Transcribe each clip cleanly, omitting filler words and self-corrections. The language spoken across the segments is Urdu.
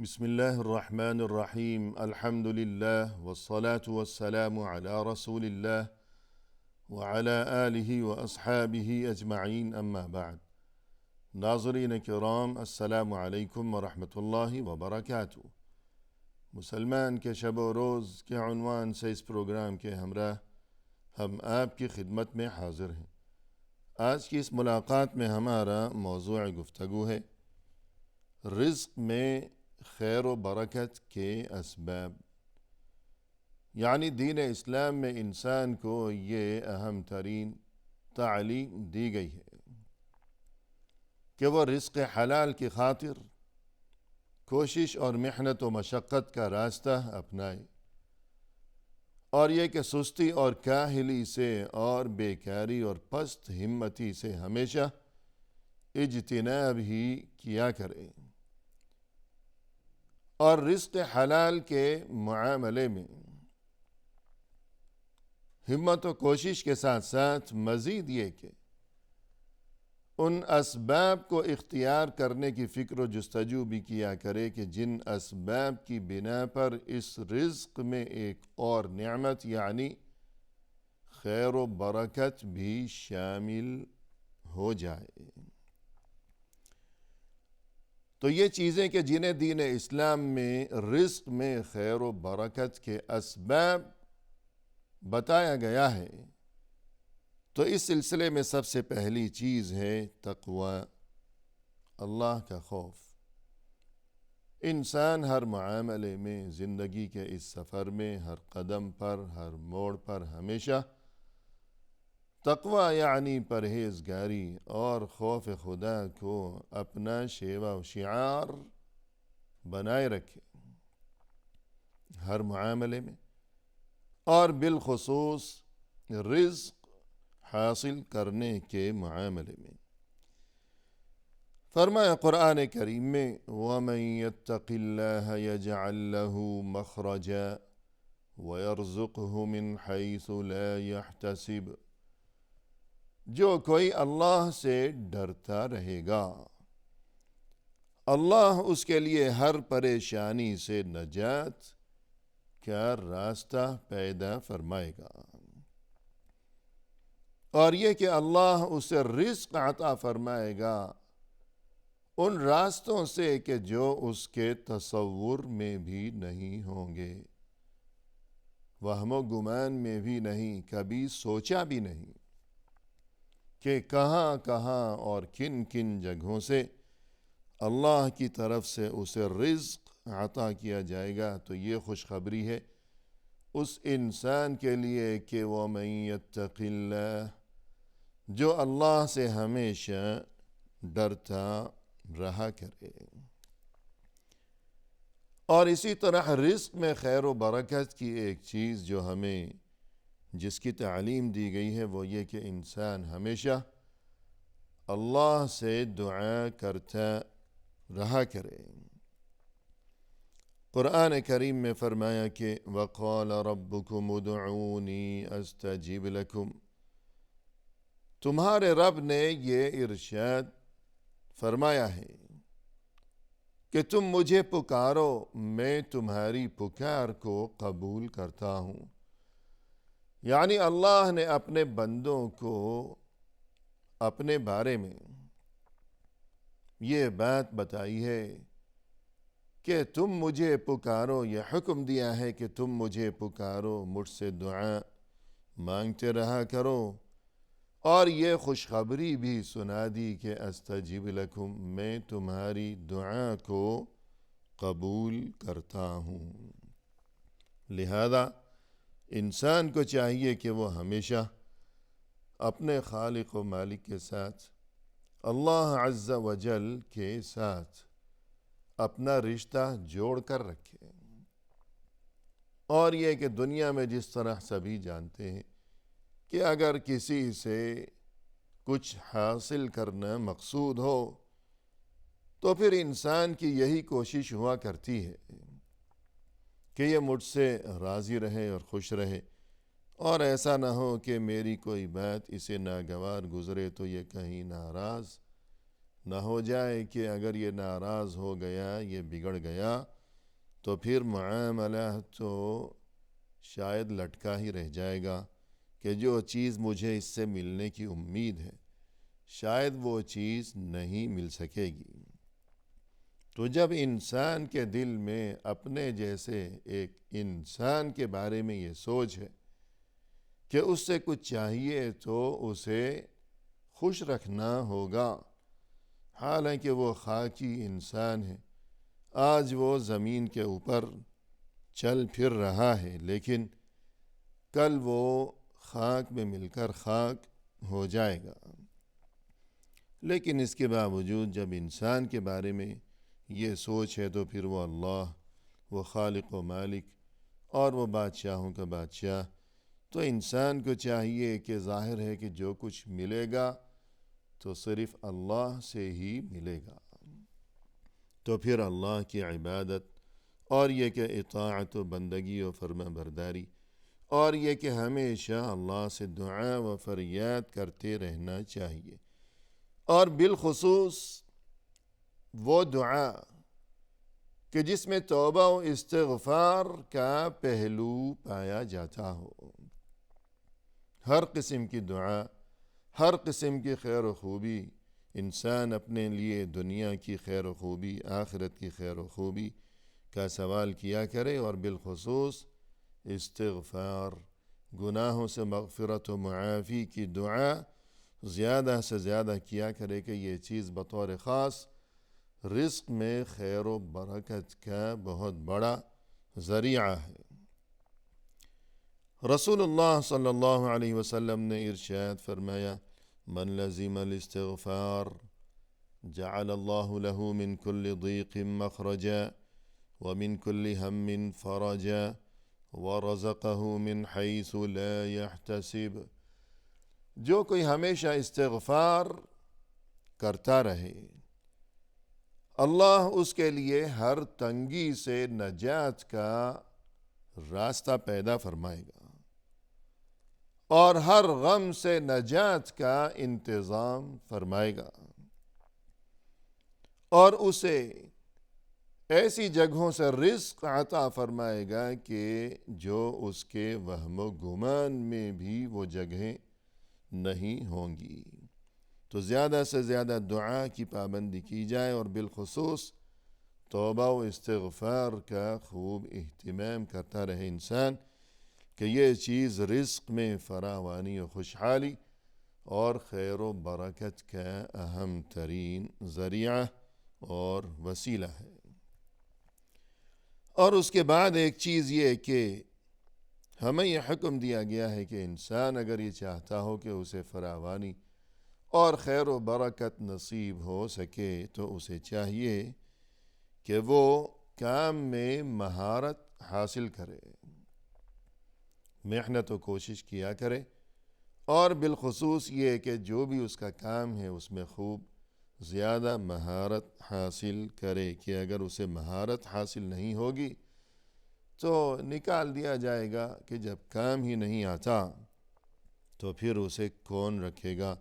بسم الله الرحمن الرحيم الحمد لله والصلاة والسلام على رسول الله وعلى آله وأصحابه أجمعين أما بعد ناظرین کرام السلام علیکم ورحمۃ اللہ وبرکاتہ۔ مسلمان کے شب و روز کے عنوان سے اس پروگرام کے ہمراہ ہم آپ کی خدمت میں حاضر ہیں۔ آج کی اس ملاقات میں ہمارا موضوع گفتگو ہے رزق میں خیر و برکت کے اسباب، یعنی دین اسلام میں انسان کو یہ اہم ترین تعلیم دی گئی ہے کہ وہ رزق حلال کی خاطر کوشش اور محنت و مشقت کا راستہ اپنائے، اور یہ کہ سستی اور کاہلی سے اور بیکاری اور پست ہمتی سے ہمیشہ اجتناب ہی کیا کرے، اور رزق حلال کے معاملے میں ہمت و کوشش کے ساتھ ساتھ مزید یہ کہ ان اسباب کو اختیار کرنے کی فکر و جستجو بھی کیا کرے کہ جن اسباب کی بنا پر اس رزق میں ایک اور نعمت یعنی خیر و برکت بھی شامل ہو جائے۔ تو یہ چیزیں کہ جنہیں دین اسلام میں رزق میں خیر و برکت کے اسباب بتایا گیا ہے، تو اس سلسلے میں سب سے پہلی چیز ہے تقوی، اللہ کا خوف۔ انسان ہر معاملے میں، زندگی کے اس سفر میں، ہر قدم پر، ہر موڑ پر ہمیشہ تقوی یعنی پرہیزگاری اور خوف خدا کو اپنا شیوا و شعار بنائے رکھے ہر معاملے میں، اور بالخصوص رزق حاصل کرنے کے معاملے میں۔ فرمایا قرآن کریم میں وَمَن يَتَّقِ اللَّهَ يَجْعَل لَّهُ مَخْرَجًا وَيَرْزُقْهُ مِنْ حَيْثُ لَا يَحْتَسِبُ، جو کوئی اللہ سے ڈرتا رہے گا اللہ اس کے لیے ہر پریشانی سے نجات کا راستہ پیدا فرمائے گا، اور یہ کہ اللہ اسے رزق عطا فرمائے گا ان راستوں سے کہ جو اس کے تصور میں بھی نہیں ہوں گے، وہم و گمان میں بھی نہیں، کبھی سوچا بھی نہیں کہ کہاں کہاں اور کن کن جگہوں سے اللہ کی طرف سے اسے رزق عطا کیا جائے گا۔ تو یہ خوشخبری ہے اس انسان کے لیے کہ وَمَن يَتَّقِ اللَّهَ، جو اللہ سے ہمیشہ ڈرتا رہا کرے۔ اور اسی طرح رزق میں خیر و برکت کی ایک چیز جو ہمیں جس کی تعلیم دی گئی ہے وہ یہ کہ انسان ہمیشہ اللہ سے دعا کرتا رہا کرے۔ قرآن کریم میں فرمایا کہ وَقَالَ رَبُّكُمُ ادْعُونِي أَسْتَجِبْ لَكُمْ، تمہارے رب نے یہ ارشاد فرمایا ہے کہ تم مجھے پکارو، میں تمہاری پکار کو قبول کرتا ہوں۔ یعنی اللہ نے اپنے بندوں کو اپنے بارے میں یہ بات بتائی ہے کہ تم مجھے پکارو، یہ حکم دیا ہے کہ تم مجھے پکارو، مجھ سے دعا مانگتے رہا کرو، اور یہ خوشخبری بھی سنا دی کہ استجب لکم، میں تمہاری دعا کو قبول کرتا ہوں۔ لہذا انسان کو چاہیے کہ وہ ہمیشہ اپنے خالق و مالک کے ساتھ، اللہ عز و جل کے ساتھ اپنا رشتہ جوڑ کر رکھے، اور یہ کہ دنیا میں جس طرح سبھی جانتے ہیں کہ اگر کسی سے کچھ حاصل کرنا مقصود ہو تو پھر انسان کی یہی کوشش ہوا کرتی ہے کہ یہ مجھ سے راضی رہے اور خوش رہے، اور ایسا نہ ہو کہ میری کوئی بات اسے ناگوار گزرے تو یہ کہیں ناراض نہ ہو جائے کہ اگر یہ ناراض ہو گیا، یہ بگڑ گیا، تو پھر معاملہ تو شاید لٹکا ہی رہ جائے گا کہ جو چیز مجھے اس سے ملنے کی امید ہے شاید وہ چیز نہیں مل سکے گی۔ تو جب انسان کے دل میں اپنے جیسے ایک انسان کے بارے میں یہ سوچ ہے کہ اس سے کچھ چاہیے تو اسے خوش رکھنا ہوگا، حالانکہ وہ خاکی انسان ہے، آج وہ زمین کے اوپر چل پھر رہا ہے، لیکن کل وہ خاک میں مل کر خاک ہو جائے گا۔ لیکن اس کے باوجود جب انسان کے بارے میں یہ سوچ ہے تو پھر وہ اللہ، وہ خالق و مالک اور وہ بادشاہوں کا بادشاہ، تو انسان کو چاہیے کہ ظاہر ہے کہ جو کچھ ملے گا تو صرف اللہ سے ہی ملے گا، تو پھر اللہ کی عبادت اور یہ کہ اطاعت و بندگی و فرما برداری اور یہ کہ ہمیشہ اللہ سے دعا و فریاد کرتے رہنا چاہیے، اور بالخصوص وہ دعا کہ جس میں توبہ و استغفار کا پہلو پایا جاتا ہو۔ ہر قسم کی دعا، ہر قسم کی خیر و خوبی انسان اپنے لیے دنیا کی خیر و خوبی، آخرت کی خیر و خوبی کا سوال کیا کرے، اور بالخصوص استغفار، گناہوں سے مغفرت و معافی کی دعا زیادہ سے زیادہ کیا کرے کہ یہ چیز بطور خاص رزق میں خیر و برکت کا بہت بڑا ذریعہ ہے۔ رسول اللہ صلی اللہ علیہ وسلم نے ارشاد فرمایا، من لزم الاستغفار جعل اللہ له من كل ضيق مخرجا ومن كل هم فرجا ورزقه من حيث لا يحتسب۔ جو کوئی ہمیشہ استغفار کرتا رہے اللہ اس کے لیے ہر تنگی سے نجات کا راستہ پیدا فرمائے گا اور ہر غم سے نجات کا انتظام فرمائے گا، اور اسے ایسی جگہوں سے رزق عطا فرمائے گا کہ جو اس کے وہم و گمان میں بھی وہ جگہیں نہیں ہوں گی۔ تو زیادہ سے زیادہ دعا کی پابندی کی جائے، اور بالخصوص توبہ و استغفار کا خوب اہتمام کرتا رہے انسان کہ یہ چیز رزق میں فراوانی و خوشحالی اور خیر و برکت کا اہم ترین ذریعہ اور وسیلہ ہے۔ اور اس کے بعد ایک چیز یہ کہ ہمیں یہ حکم دیا گیا ہے کہ انسان اگر یہ چاہتا ہو کہ اسے فراوانی اور خیر و برکت نصیب ہو سکے تو اسے چاہیے کہ وہ کام میں مہارت حاصل کرے، محنت و کوشش کیا کرے، اور بالخصوص یہ کہ جو بھی اس کا کام ہے اس میں خوب زیادہ مہارت حاصل کرے، کہ اگر اسے مہارت حاصل نہیں ہوگی تو نکال دیا جائے گا کہ جب کام ہی نہیں آتا تو پھر اسے کون رکھے گا،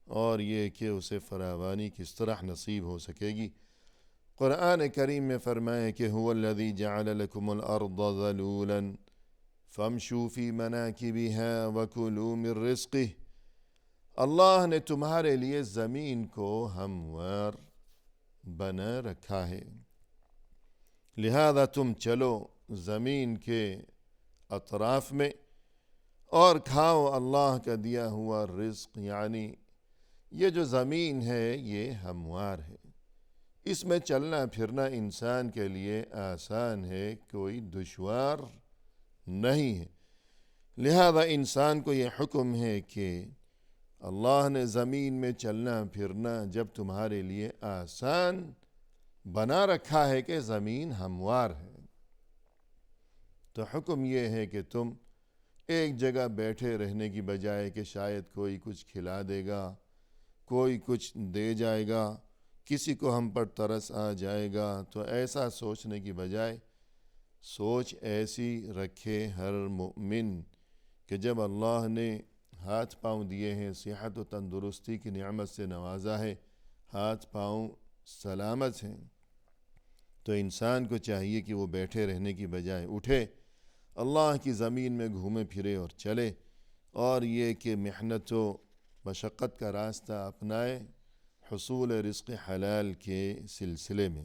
اور یہ کہ اسے فراوانی کس طرح نصیب ہو سکے گی۔ قرآن کریم میں فرمائے کہ هو الذی جعل لکم الارض ذلولا فامشوا فی مناکبها وکلوا من رزقہ۔ اللہ نے تمہارے لیے زمین کو ہموار بنا رکھا ہے، لہذا تم چلو زمین کے اطراف میں اور کھاؤ اللہ کا دیا ہوا رزق، یعنی یہ جو زمین ہے یہ ہموار ہے، اس میں چلنا پھرنا انسان کے لیے آسان ہے، کوئی دشوار نہیں ہے، لہذا انسان کو یہ حکم ہے کہ اللہ نے زمین میں چلنا پھرنا جب تمہارے لیے آسان بنا رکھا ہے کہ زمین ہموار ہے، تو حکم یہ ہے کہ تم ایک جگہ بیٹھے رہنے کی بجائے کہ شاید کوئی کچھ کھلا دے گا، کوئی کچھ دے جائے گا، کسی کو ہم پر ترس آ جائے گا، تو ایسا سوچنے کی بجائے سوچ ایسی رکھے ہر مومن کہ جب اللہ نے ہاتھ پاؤں دیے ہیں، صحت و تندرستی کی نعمت سے نوازا ہے، ہاتھ پاؤں سلامت ہیں، تو انسان کو چاہیے کہ وہ بیٹھے رہنے کی بجائے اٹھے، اللہ کی زمین میں گھومے پھرے اور چلے، اور یہ کہ محنت و مشقت کا راستہ اپنائے حصول رزق حلال کے سلسلے میں۔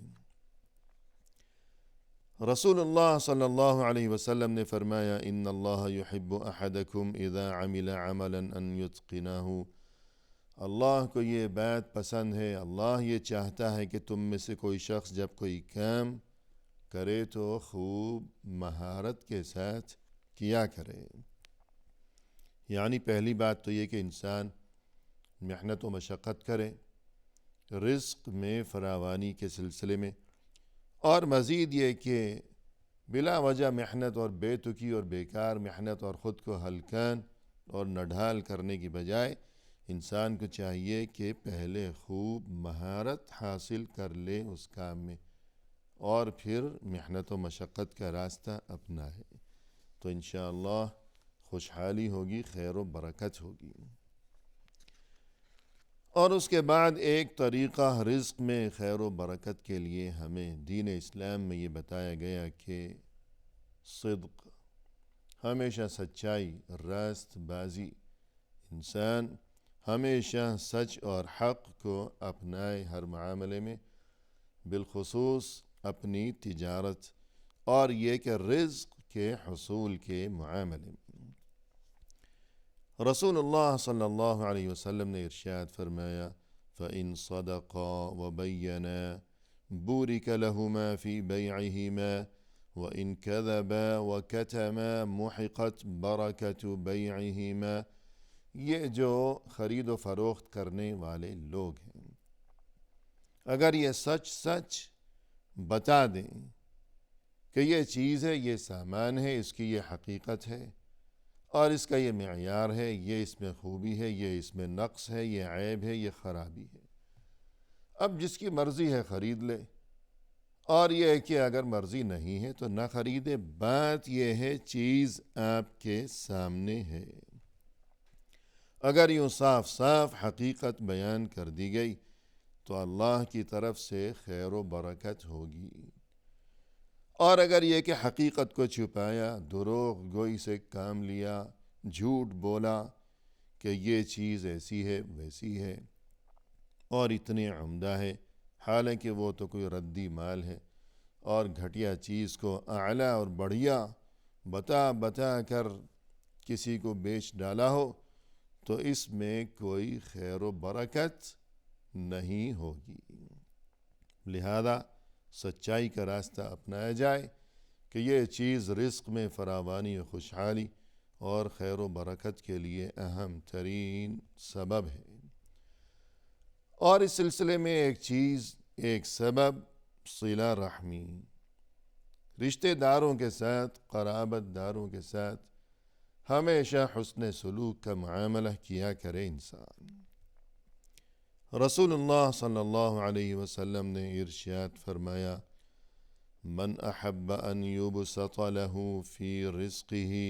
رسول اللہ صلی اللہ علیہ وسلم نے فرمایا، ان اللہ یحب احدکم اذا عمل عملا ان یتقنہ، اللہ کو یہ بات پسند ہے، اللہ یہ چاہتا ہے کہ تم میں سے کوئی شخص جب کوئی کام کرے تو خوب مہارت کے ساتھ کیا کرے۔ یعنی پہلی بات تو یہ کہ انسان محنت و مشقت کرے رزق میں فراوانی کے سلسلے میں، اور مزید یہ کہ بلا وجہ محنت اور بے تکی اور بیکار محنت اور خود کو ہلکان اور نڈھال کرنے کی بجائے انسان کو چاہیے کہ پہلے خوب مہارت حاصل کر لے اس کام میں، اور پھر محنت و مشقت کا راستہ اپنائے، تو انشاءاللہ خوشحالی ہوگی، خیر و برکت ہوگی۔ اور اس کے بعد ایک طریقہ رزق میں خیر و برکت کے لیے ہمیں دین اسلام میں یہ بتایا گیا کہ صدق، ہمیشہ سچائی، راست بازی، انسان ہمیشہ سچ اور حق کو اپنائے ہر معاملے میں، بالخصوص اپنی تجارت اور یہ کہ رزق کے حصول کے معاملے میں۔ رسول اللہ صلی اللہ علیہ وسلم نے ارشاد فرمایا، فَإِن صَدَقَا وَبَيَّنَا بُورِكَ لَهُمَا فِي بَيْعِهِمَا وَإِن كَذَبَا وَكَتَمَا مُحِقَتْ بَرَكَةُ بَيْعِهِمَا۔ یہ جو خرید و فروخت کرنے والے لوگ ہیں، اگر یہ سچ بتا دیں کہ یہ چیز ہے، یہ سامان ہے، اس کی یہ حقیقت ہے اور اس کا یہ معیار ہے، یہ اس میں خوبی ہے، یہ اس میں نقص ہے، یہ عیب ہے، یہ خرابی ہے، اب جس کی مرضی ہے خرید لے، اور یہ ہے کہ اگر مرضی نہیں ہے تو نہ خریدے، بات یہ ہے چیز آپ کے سامنے ہے۔ اگر یوں صاف صاف حقیقت بیان کر دی گئی تو اللہ کی طرف سے خیر و برکت ہوگی، اور اگر یہ کہ حقیقت کو چھپایا، دروغ گوئی سے کام لیا، جھوٹ بولا کہ یہ چیز ایسی ہے ویسی ہے اور اتنی عمدہ ہے، حالانکہ وہ تو کوئی ردی مال ہے، اور گھٹیا چیز کو اعلیٰ اور بڑھیا بتا کر کسی کو بیچ ڈالا ہو، تو اس میں کوئی خیر و برکت نہیں ہوگی۔ لہذا سچائی کا راستہ اپنایا جائے کہ یہ چیز رزق میں فراوانی و خوشحالی اور خیر و برکت کے لیے اہم ترین سبب ہے۔ اور اس سلسلے میں ایک سبب صلہ رحمی، رشتہ داروں کے ساتھ، قرابت داروں کے ساتھ ہمیشہ حسن سلوک کا معاملہ کیا کرے انسان۔ رسول اللہ صلی اللہ علیہ وسلم نے ارشاد فرمایا، من احب ان یبسط له فی رزقه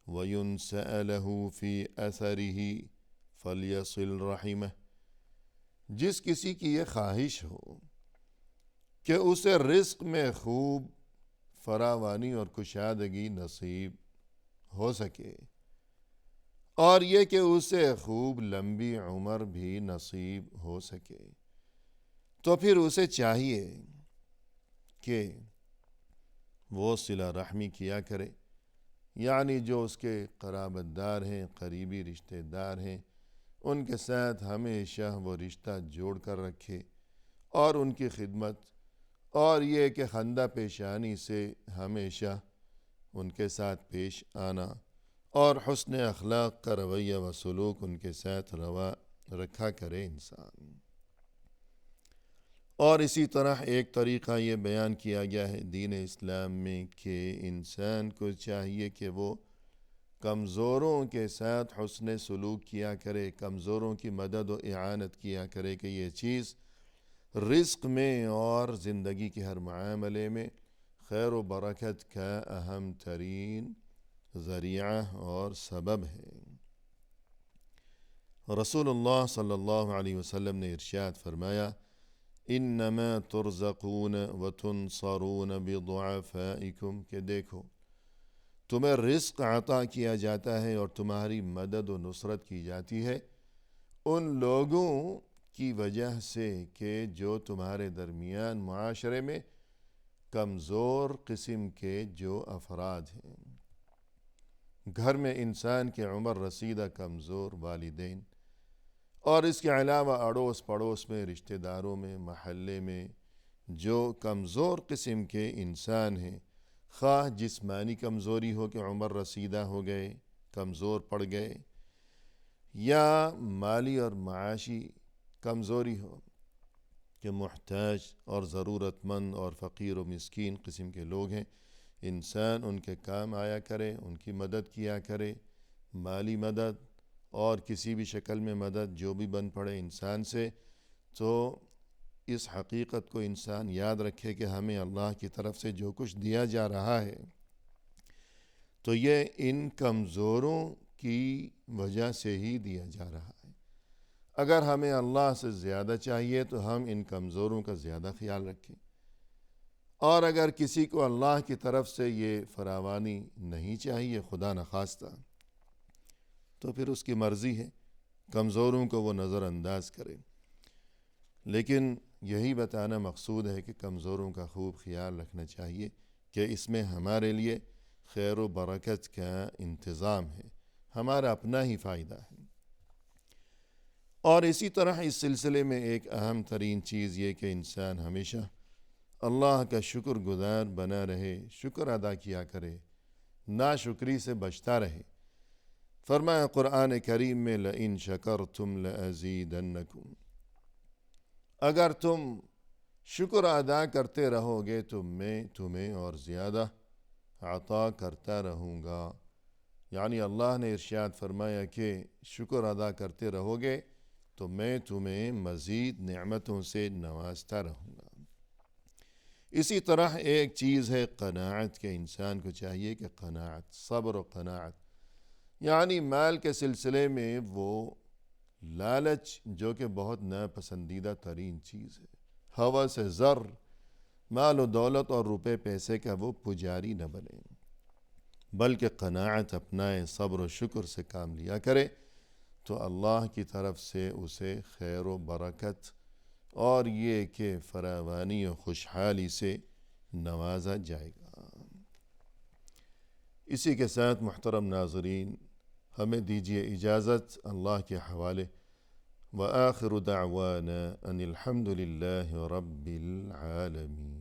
وینسأ له فی اثره فلیصل رحمہ۔ جس کسی کی یہ خواہش ہو کہ اسے رزق میں خوب فراوانی اور کشادگی نصیب ہو سکے، اور یہ کہ اسے خوب لمبی عمر بھی نصیب ہو سکے، تو پھر اسے چاہیے کہ وہ صلہ رحمی کیا کرے، یعنی جو اس کے قرابت دار ہیں، قریبی رشتہ دار ہیں، ان کے ساتھ ہمیشہ وہ رشتہ جوڑ کر رکھے، اور ان کی خدمت، اور یہ کہ خندہ پیشانی سے ہمیشہ ان کے ساتھ پیش آنا، اور حسن اخلاق کا رویہ و سلوک ان کے ساتھ روا رکھا کرے انسان۔ اور اسی طرح ایک طریقہ یہ بیان کیا گیا ہے دین اسلام میں کہ انسان کو چاہیے کہ وہ کمزوروں کے ساتھ حسن سلوک کیا کرے، کمزوروں کی مدد و اعانت کیا کرے، کہ یہ چیز رزق میں اور زندگی کے ہر معاملے میں خیر و برکت کا اہم ترین ذریعہ اور سبب ہے۔ رسول اللہ صلی اللہ علیہ وسلم نے ارشاد فرمایا، انما ترزقون وتنصرون بضعفائکم، کہ دیکھو تمہیں رزق عطا کیا جاتا ہے اور تمہاری مدد و نصرت کی جاتی ہے ان لوگوں کی وجہ سے کہ جو تمہارے درمیان معاشرے میں کمزور قسم کے جو افراد ہیں۔ گھر میں انسان کے عمر رسیدہ کمزور والدین اور اس کے علاوہ اڑوس پڑوس میں، رشتہ داروں میں، محلے میں جو کمزور قسم کے انسان ہیں، خواہ جسمانی کمزوری ہو کہ عمر رسیدہ ہو گئے، کمزور پڑ گئے، یا مالی اور معاشی کمزوری ہو کہ محتاج اور ضرورت مند اور فقیر و مسکین قسم کے لوگ ہیں، انسان ان کے کام آیا کرے، ان کی مدد کیا کرے، مالی مدد اور کسی بھی شکل میں مدد جو بھی بن پڑے انسان سے، تو اس حقیقت کو انسان یاد رکھے کہ ہمیں اللہ کی طرف سے جو کچھ دیا جا رہا ہے تو یہ ان کمزوروں کی وجہ سے ہی دیا جا رہا ہے۔ اگر ہمیں اللہ سے زیادہ چاہیے تو ہم ان کمزوروں کا زیادہ خیال رکھیں، اور اگر کسی کو اللہ کی طرف سے یہ فراوانی نہیں چاہیے، خدا نخواستہ، تو پھر اس کی مرضی ہے، کمزوروں کو وہ نظر انداز کرے۔ لیکن یہی بتانا مقصود ہے کہ کمزوروں کا خوب خیال رکھنا چاہیے کہ اس میں ہمارے لیے خیر و برکت کا انتظام ہے، ہمارا اپنا ہی فائدہ ہے۔ اور اسی طرح اس سلسلے میں ایک اہم ترین چیز یہ کہ انسان ہمیشہ اللہ کا شکر گزار بنا رہے، شکر ادا کیا کرے، ناشکری سے بچتا رہے۔ فرمایا قرآن کریم میں، لَإِن شَكَرْتُمْ لَأَزِيدَنَّكُمْ، اگر تم شکر ادا کرتے رہو گے تو میں تمہیں اور زیادہ عطا کرتا رہوں گا۔ یعنی اللہ نے ارشاد فرمایا کہ شکر ادا کرتے رہو گے تو میں تمہیں مزید نعمتوں سے نوازتا رہوں گا۔ اسی طرح ایک چیز ہے قناعت، کے انسان کو چاہیے کہ قناعت، صبر و قناعت، یعنی مال کے سلسلے میں وہ لالچ جو کہ بہت ناپسندیدہ ترین چیز ہے، ہوس زر، مال و دولت اور روپے پیسے کا وہ پجاری نہ بنے، بلکہ قناعت اپنائے، صبر و شکر سے کام لیا کرے تو اللہ کی طرف سے اسے خیر و برکت اور یہ کہ فراوانی و خوشحالی سے نوازا جائے گا۔ اسی کے ساتھ محترم ناظرین، ہمیں دیجیے اجازت اللہ کے حوالے، وآخر دعوانا ان الحمد للہ رب العالمین۔